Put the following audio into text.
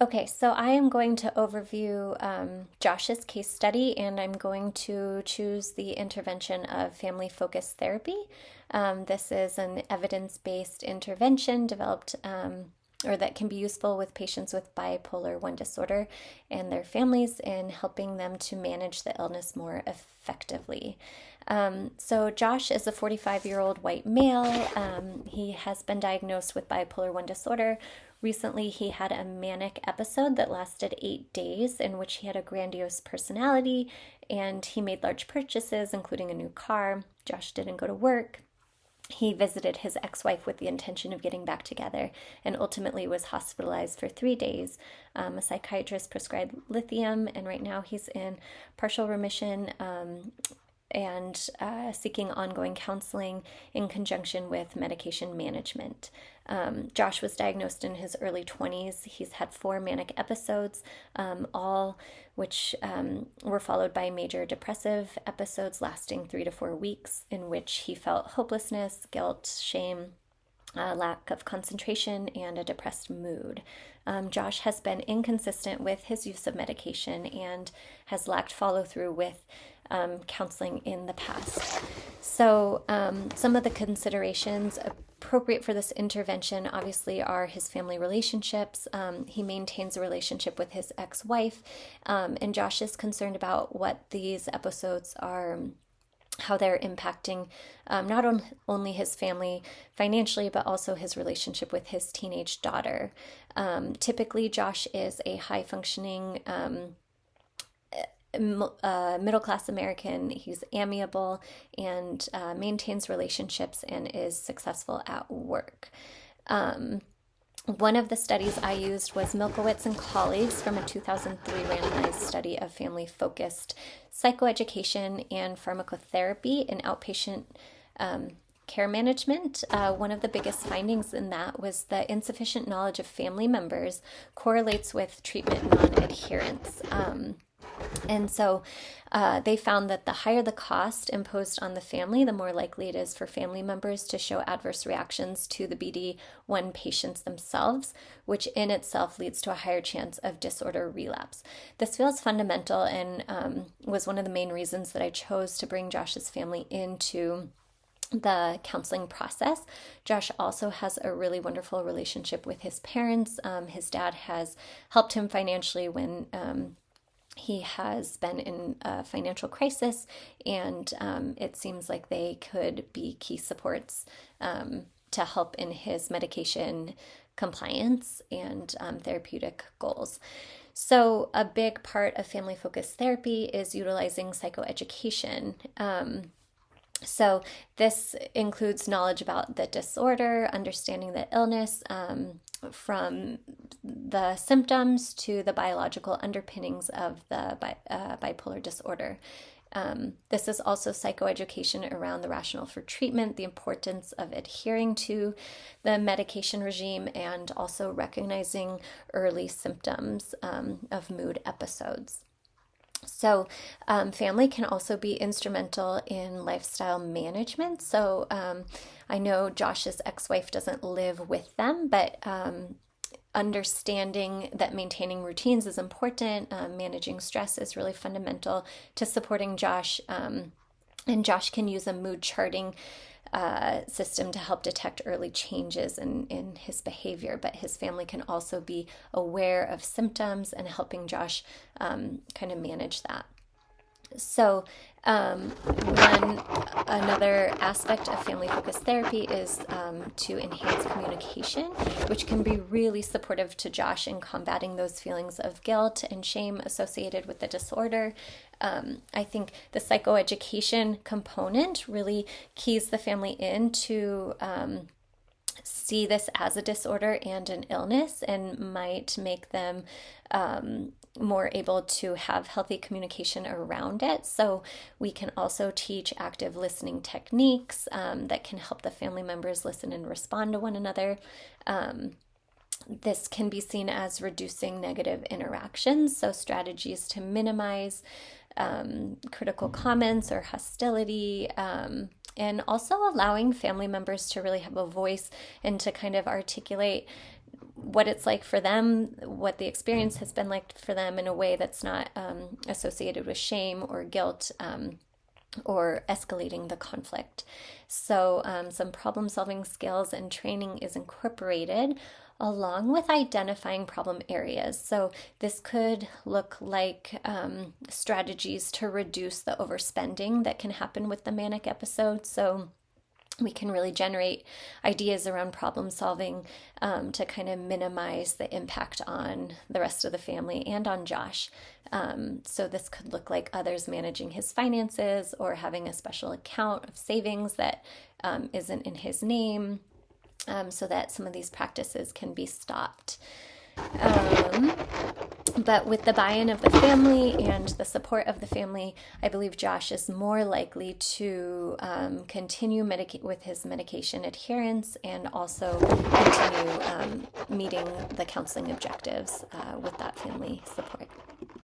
Okay, so I am going to overview Josh's case study, and I'm going to choose the intervention of family focused therapy. This is an evidence based intervention developed or that can be useful with patients with bipolar 1 disorder and their families in helping them to manage the illness more effectively. So, Josh is a 45-year-old white male. He has been diagnosed with bipolar 1 disorder. Recently, he had a manic episode that lasted 8 days, in which he had a grandiose personality and he made large purchases, including a new car. Josh didn't go to work. He visited his ex wife with the intention of getting back together and ultimately was hospitalized for 3 days. A psychiatrist prescribed lithium, and right now he's in partial remission. And seeking ongoing counseling in conjunction with medication management. Josh was diagnosed in his early 20s. He's had 4 manic episodes, all which were followed by major depressive episodes lasting 3 to 4 weeks, in which he felt hopelessness, guilt, shame, lack of concentration, and a depressed mood. Josh has been inconsistent with his use of medication and has lacked follow through with counseling in the past. So, some of the considerations appropriate for this intervention obviously are his family relationships. He maintains a relationship with his ex wife, and Josh is concerned about what these episodes are. How they're impacting not only his family financially, but also his relationship with his teenage daughter. Typically, Josh is a high functioning middle class American. He's amiable and maintains relationships and is successful at work. One of the studies I used was Milkowitz and colleagues from a 2003 randomized study of family focused psychoeducation and pharmacotherapy in outpatient care management. One of the biggest findings in that was that insufficient knowledge of family members correlates with treatment non adherence. And so they found that the higher the cost imposed on the family, the more likely it is for family members to show adverse reactions to the BD1 patients themselves, which in itself leads to a higher chance of disorder relapse. This feels fundamental and was one of the main reasons that I chose to bring Josh's family into the counseling process. Josh also has a really wonderful relationship with his parents. His dad has helped him financially when he has been in a financial crisis, and it seems like they could be key supports to help in his medication compliance and therapeutic goals. So, a big part of family focused therapy is utilizing psychoeducation. So, this includes knowledge about the disorder, understanding the illness, from the symptoms to the biological underpinnings of the bipolar disorder. This is also psychoeducation around the rationale for treatment, the importance of adhering to the medication regime, and also recognizing early symptoms of mood episodes. So, family can also be instrumental in lifestyle management. So, I know Josh's ex wife doesn't live with them, but understanding that maintaining routines is important, managing stress is really fundamental to supporting Josh. And Josh can use a mood charting system to help detect early changes in his behavior, but his family can also be aware of symptoms and helping Josh kind of manage that. So, another aspect of family focused therapy is to enhance communication, which can be really supportive to Josh in combating those feelings of guilt and shame associated with the disorder. I think the psychoeducation component really keys the family into see this as a disorder and an illness, and might make them more able to have healthy communication around it. So we can also teach active listening techniques that can help the family members listen and respond to one another. This can be seen as reducing negative interactions, so strategies to minimize critical comments or hostility, and also allowing family members to really have a voice and to kind of articulate what it's like for them, what the experience has been like for them in a way that's not associated with shame or guilt, or escalating the conflict. So, some problem solving skills and training is incorporated along with identifying problem areas. So, this could look like strategies to reduce the overspending that can happen with the manic episode. So, we can really generate ideas around problem solving to kind of minimize the impact on the rest of the family and on Josh. So this could look like others managing his finances or having a special account of savings that isn't in his name, so that some of these practices can be stopped. But with the buy-in of the family and the support of the family, I believe Josh is more likely to continue with his medication adherence and also continue meeting the counseling objectives with that family support.